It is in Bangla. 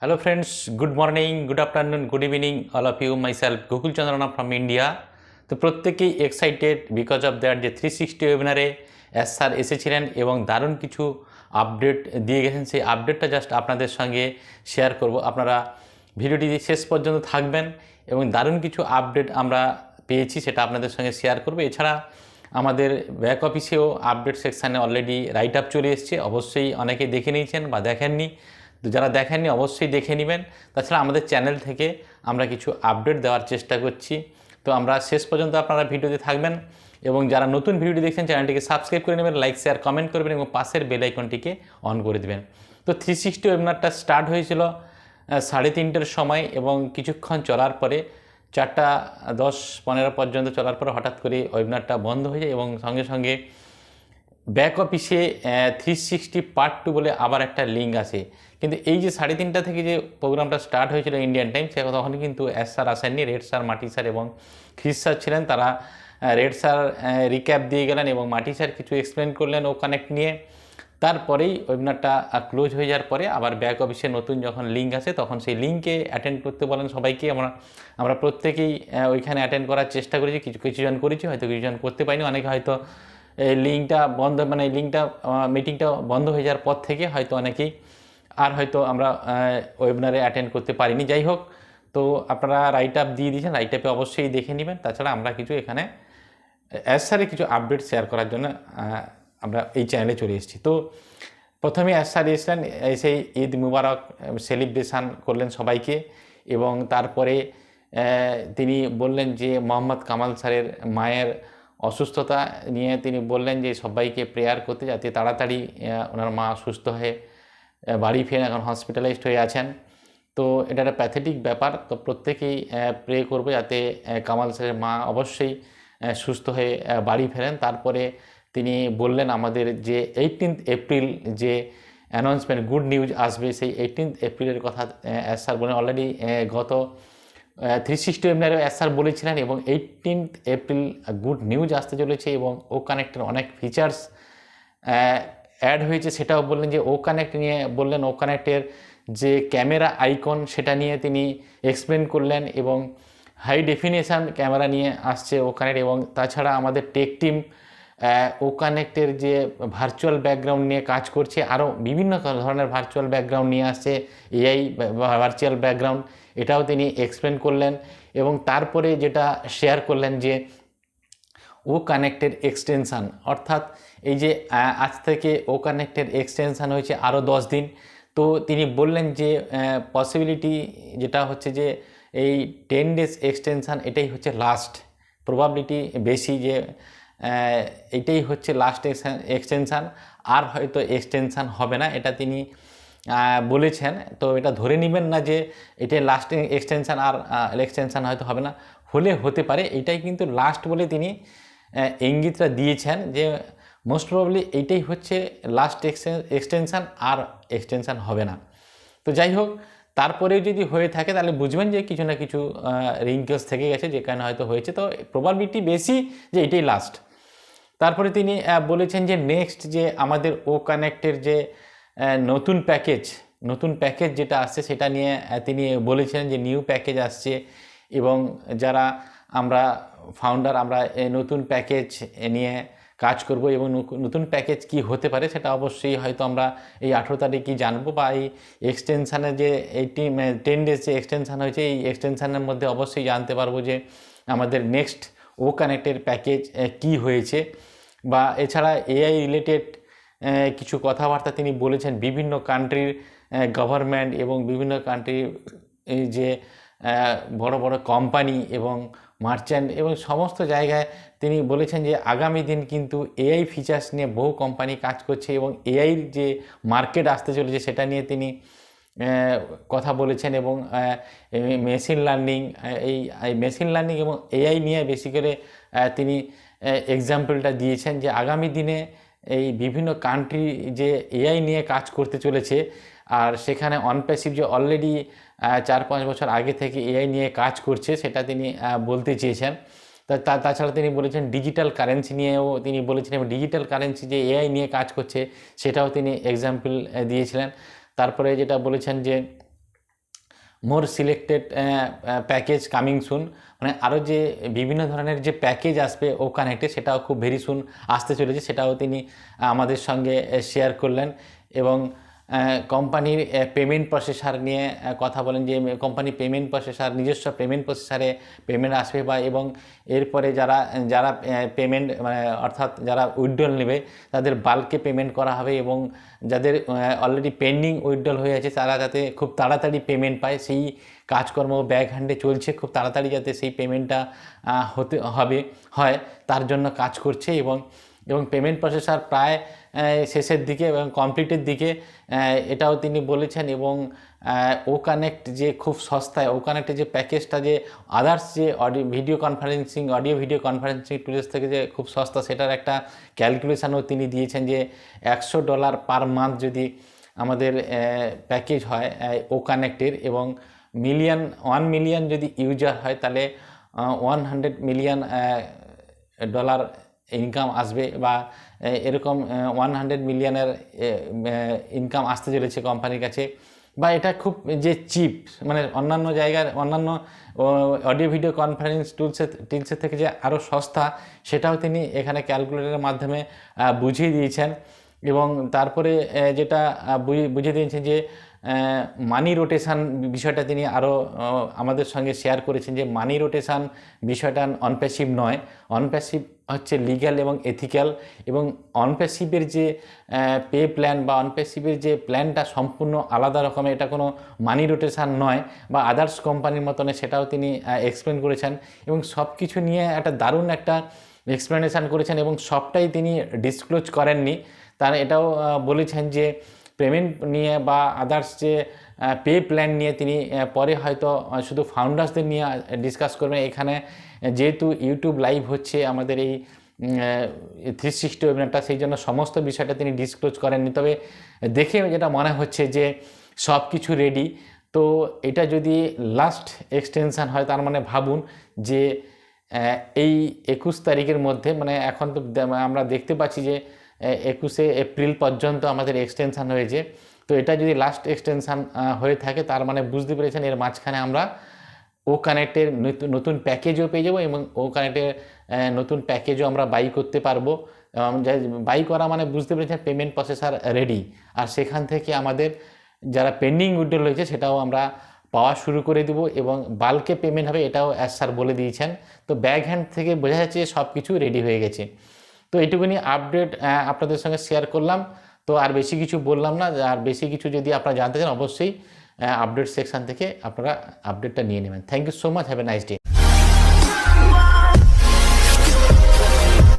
Hello friends, good morning, good afternoon, good evening, all of you. Myself Gokul Chandrana from India. তো প্রত্যেকেই এক্সাইটেড বিকজ অফ দ্যাট যে 360 ওয়েবিনারে স্যার এসেছিলেন এবং দারুণ কিছু আপডেট দিয়ে গেছেন। সেই আপডেটটা জাস্ট আপনাদের সঙ্গে শেয়ার করব। আপনারা ভিডিওটি শেষ পর্যন্ত থাকবেন এবং দারুণ কিছু আপডেট আমরা পেয়েছি সেটা আপনাদের সঙ্গে শেয়ার করব। এছাড়া আমাদের ব্যাক অফিসেও আপডেট সেকশানে অলরেডি রাইট আপ চলে এসছে, অবশ্যই অনেকে দেখে নিয়েছেন বা দেখেননি। তো যারা দেখেননি অবশ্যই দেখে নেবেন। তাছাড়া আমাদের চ্যানেল থেকে আমরা কিছু আপডেট দেওয়ার চেষ্টা করছি। তো আমরা শেষ পর্যন্ত আপনারা ভিডিওতে থাকবেন এবং যারা নতুন ভিডিও দেখছেন চ্যানেলটিকে সাবস্ক্রাইব করে নেবেন, লাইক শেয়ার কমেন্ট করবেন এবং পাশের বেল আইকনটিকে অন করে দেবেন। তো 360 ওয়েবিনারটা স্টার্ট হয়েছিল 3:30টার সময় এবং কিছুক্ষণ চলার পরে 4:10-15 পর্যন্ত চলার পরে হঠাৎ করে ওয়েবিনারটা বন্ধ হয়ে যায় এবং সঙ্গে সঙ্গে ব্যাক অফিসে 360 পার্ট 2 বলে আবার একটা লিঙ্ক আসে। কিন্তু এই যে 3:30 থেকে যে প্রোগ্রামটা স্টার্ট হয়েছিল ইন্ডিয়ান টাইম, সে তখন কিন্তু এস স্যার আসেননি, রেড স্যার, মাটি স্যার এবং খ্রিস স্যার ছিলেন। তারা রেড স্যার রিক্যাপ দিয়ে গেলেন এবং মাটি স্যার কিছু এক্সপ্লেন করলেন ও কানেক্ট নিয়ে। তারপরেই ওয়েবিনারটা ক্লোজ হয়ে যাওয়ার পরে আবার ব্যাক অফিসে নতুন যখন লিঙ্ক আসে তখন সেই লিঙ্কে অ্যাটেন্ড করতে বলেন সবাইকে। আমরা প্রত্যেকেই ওইখানে অ্যাটেন্ড করার চেষ্টা করেছি, কিছুজন করেছি, হয়তো কিছুজন করতে পারিনি। অনেকে হয়তো এই লিঙ্কটা বন্ধ, মানে লিঙ্কটা মিটিংটা বন্ধ হয়ে যাওয়ার পর থেকে হয়তো অনেকেই আর হয়তো আমরা ওয়েবিনারে অ্যাটেন্ড করতে পারিনি। যাই হোক, তো আপনারা রাইট আপ দিয়ে দিয়েছেন, রাইট আপে অবশ্যই দেখে নেবেন। তাছাড়া আমরা কিছু এখানে স্যারে কিছু আপডেট শেয়ার করার জন্য আমরা এই চ্যানেলে চলে এসেছি। তো প্রথমে স্যার এসেছিলেন, সেই ঈদ মুবারক সেলিব্রেশান করলেন সবাইকে এবং তারপরে তিনি বললেন যে মোহাম্মদ কামাল স্যারের মায়ের অসুস্থতা নিয়ে তিনি বললেন যে সবাইকে প্রেয়ার করতে, যাতে তাড়াতাড়ি ওনার মা সুস্থ হয়ে বাড়ি ফেরেন। এখন হসপিটালাইজড হয়ে আছেন। তো এটা একটা প্যাথেটিক ব্যাপার। তো প্রত্যেকেই প্রে করবে যাতে কামাল স্যারের মা অবশ্যই সুস্থ হয়ে বাড়ি ফেরেন। তারপরে তিনি বললেন আমাদের যে 18 এপ্রিল যে অ্যানাউন্সমেন্ট, গুড নিউজ আসবে, সেই 18 এপ্রিলের কথা স্যার বলেন। অলরেডি গত 360 ওয়েবিনারেও স্যার বলেছিলেন এবং 18 এপ্রিল গুড নিউজ আসতে চলেছে এবং ও কানেক্টের অনেক ফিচার্স অ্যাড হয়েছে সেটাও বললেন। যে ও কানেক্ট নিয়ে বললেন, ও কানেক্টের যে ক্যামেরা আইকন সেটা নিয়ে তিনি এক্সপ্লেন করলেন এবং হাই ডেফিনেশান ক্যামেরা নিয়ে আসছে ও কানেক্ট। এবং তাছাড়া আমাদের টেক টিম ও কানেক্টের যে ভার্চুয়াল ব্যাকগ্রাউন্ড নিয়ে কাজ করছে, আরও বিভিন্ন ধরনের ভার্চুয়াল ব্যাকগ্রাউন্ড নিয়ে আসছে, এআই ভার্চুয়াল ব্যাকগ্রাউন্ড, এটাও তিনি এক্সপ্লেন করলেন। এবং তারপরে যেটা শেয়ার করলেন যে ও কানেক্টের এক্সটেনশান, অর্থাৎ এই যে আজ থেকে ও কানেক্টের এক্সটেনশান হয়েছে আরও 10 দিন। তো তিনি বললেন যে পসিবিলিটি যেটা হচ্ছে যে এই 10 ডেজ এক্সটেনশান এটাই হচ্ছে লাস্ট, প্রবাবিলিটি বেশি যে এটাই হচ্ছে লাস্ট এক্সটেনশান, আর হয়তো এক্সটেনশান হবে না, এটা তিনি বলেছেন। তো এটা ধরে নেবেন না যে এটাই লাস্ট এক্সটেনশান, আর এক্সটেনশান হয়তো হবে না, হলে হতে পারে। এটাই কিন্তু লাস্ট বলে তিনি ইঙ্গিতটা দিয়েছেন যে মোস্ট প্রবাবলি এইটাই হচ্ছে লাস্ট এক্সটেনশান, আর এক্সটেনশান হবে না। তো যাই হোক, তারপরেও যদি হয়ে থাকে তাহলে বুঝবেন যে কিছু না কিছু রিঙ্কেলস থেকে গেছে, যেখানে হয়তো হয়েছে। তো প্রবাবিলিটি বেশি যে এটাই লাস্ট। তারপরে তিনি বলেছেন যে নেক্সট যে আমাদের ও কানেক্টের যে নতুন প্যাকেজ যেটা আসছে সেটা নিয়ে তিনি বলেছিলেন যে নিউ প্যাকেজ আসছে এবং যারা আমরা ফাউন্ডার আমরা এই নতুন প্যাকেজ নিয়ে কাজ করব এবং নতুন প্যাকেজ কি হতে পারে সেটা অবশ্যই হয়তো আমরা এই 18 তারিখই জানবো, বা এই এক্সটেনশানের যে 10 ডেজ যে এক্সটেনশান হয়েছে এই এক্সটেনশানের মধ্যে অবশ্যই জানতে পারবো যে আমাদের নেক্সট ও কানেক্টের প্যাকেজ কি হয়েছে। বা এছাড়া এআই রিলেটেড কিছু কথাবার্তা তিনি বলেছেন, বিভিন্ন কান্ট্রির গভর্নমেন্ট এবং বিভিন্ন কান্ট্রির যে বড় বড় কোম্পানি এবং মার্চেন্ট এবং সমস্ত জায়গায় তিনি বলেছেন যে আগামী দিন কিন্তু এআই ফিচার্স নিয়ে বহু কোম্পানি কাজ করছে এবং এআইর যে মার্কেট আসতে চলেছে সেটা নিয়ে তিনি কথা বলেছেন। এবং মেশিন লার্নিং, এই মেশিন লার্নিং এবং এআই নিয়ে বেশি করে তিনি এক্সাম্পলটা দিয়েছেন যে আগামী দিনে এই বিভিন্ন কান্ট্রি যে এআই নিয়ে কাজ করতে চলেছে, আর সেখানে অনপ্যাসিভ যে অলরেডি 4-5 বছর আগে থেকে এআই নিয়ে কাজ করছে সেটা তিনি বলতে চেয়েছেন। তাছাড়া তিনি বলেছেন ডিজিটাল কারেন্সি নিয়েও তিনি বলেছেন, এবং ডিজিটাল কারেন্সি যে এআই নিয়ে কাজ করছে সেটাও তিনি এক্সাম্পল দিয়েছিলেন। তারপরে যেটা বলেছেন যে মোর সিলেক্টেড প্যাকেজ কামিং সুন, মানে আরও যে বিভিন্ন ধরনের যে প্যাকেজ আসবে ও কানেক্টে সেটাও খুব ভেরি সুন আসতে চলেছে, সেটাও তিনি আমাদের সঙ্গে শেয়ার করলেন। এবং কোম্পানির পেমেন্ট প্রসেসার নিয়ে কথা বলেন যে কোম্পানি পেমেন্ট প্রসেসার, নিজস্ব পেমেন্ট প্রসেসারে পেমেন্ট আসবে বা এবং এরপরে যারা যারা পেমেন্ট মানে অর্থাৎ যারা উইথড্রল নেবে তাদের বাল্কে পেমেন্ট করা হবে এবং যাদের অলরেডি পেন্ডিং উইথড্রল হয়ে আছে তারা যাতে খুব তাড়াতাড়ি পেমেন্ট পায় সেই কাজকর্ম ব্যাক হ্যান্ডে চলছে, খুব তাড়াতাড়ি যাতে সেই পেমেন্টটা হয় তার জন্য কাজ করছে। এবং পেমেন্ট প্রসেসার প্রায় শেষের দিকে এবং কমপ্লিটের দিকে এটাও তিনি বলেছেন। এবং ও কানেক্ট যে খুব সস্তায়, ও কানেক্টের যে প্যাকেজটা যে আদার্স যে অডিও ভিডিও কনফারেন্সিং টুলস থেকে যে খুব সস্তা, সেটার একটা ক্যালকুলেশানও তিনি দিয়েছেন যে $100 পার মান্থ যদি আমাদের প্যাকেজ হয় ও কানেক্টের এবং 1 মিলিয়ন যদি ইউজার হয় তাহলে $100 মিলিয়ন ইনকাম আসবে বা এরকম 100 মিলিয়নের ইনকাম আসতে চলেছে কোম্পানির কাছে। বা এটা খুব যে চিপ, মানে অন্যান্য জায়গার অন্যান্য অডিও ভিডিও কনফারেন্স টুলসের থেকে যে আরও সস্তা, সেটাও তিনি এখানে ক্যালকুলেটরের মাধ্যমে বুঝিয়ে দিয়েছেন। এবং তারপরে যেটা বুঝিয়ে দিয়েছেন যে মানি রোটেশান বিষয়টা তিনি আরও আমাদের সঙ্গে শেয়ার করেছেন যে মানি রোটেশান বিষয়টা অনপ্যাসিভ নয়, অনপ্যাসিভ হচ্ছে লিগ্যাল এবং এথিক্যাল। এবং অনপ্যাসিভের যে পে প্ল্যান বা অনপ্যাসিভের যে প্ল্যানটা সম্পূর্ণ আলাদা রকমের, এটা কোনো মানি রোটেশান নয় বা আদার্স কোম্পানির মতনে, সেটাও তিনি এক্সপ্লেন করেছেন। এবং সব কিছু নিয়ে একটা দারুণ একটা এক্সপ্লেনেশান করেছেন এবং সবটাই তিনি ডিসক্লোজ করেননি। তার এটাও বলেছেন যে পেমেন্ট নিয়ে বা আদার্স যে পে প্ল্যান নিয়ে তিনি পরে হয়তো শুধু ফাউন্ডার্সদের নিয়ে ডিসকাস করবেন। এখানে যেহেতু ইউটিউব লাইভ হচ্ছে আমাদের এই 360 ওয়েবিনারটা, সেই জন্য সমস্ত বিষয়টা তিনি ডিসক্লোজ করেননি। তবে দেখে যেটা মনে হচ্ছে যে সব কিছু রেডি। তো এটা যদি লাস্ট এক্সটেনশান হয় তার মানে ভাবুন যে এই 21 তারিখের মধ্যে, মানে এখন তো আমরা দেখতে পাচ্ছি যে 21শে এপ্রিল পর্যন্ত আমাদের এক্সটেনশান হয়েছে। তো এটা যদি লাস্ট এক্সটেনশান হয়ে থাকে তার মানে বুঝতে পেরেছেন এর মাঝখানে আমরা ও কানেক্টের নতুন প্যাকেজও পেয়ে যাবো এবং ও কানেক্টের নতুন প্যাকেজও আমরা বাই করতে পারবো। বাই করা মানে বুঝতে পেরেছেন পেমেন্ট প্রসেসার রেডি, আর সেখান থেকে আমাদের যারা পেন্ডিং উইথড্রল রয়েছে সেটাও আমরা পাওয়া শুরু করে দেবো এবং বাল্কে পেমেন্ট হবে, এটাও অ্যাজ স্যার বলে দিয়েছেন। তো ব্যাক হ্যান্ড থেকে বোঝা যাচ্ছে যে সব কিছু রেডি হয়ে গেছে। তো এইটুকুনি আপডেট আপনাদের সঙ্গে শেয়ার করলাম। তো আর বেশি কিছু বললাম না। আর বেশি কিছু যদি আপনারা জানতে চান অবশ্যই আপডেট সেকশান থেকে আপনারা আপডেটটা নিয়ে নেবেন। Thank you so much, have a nice day.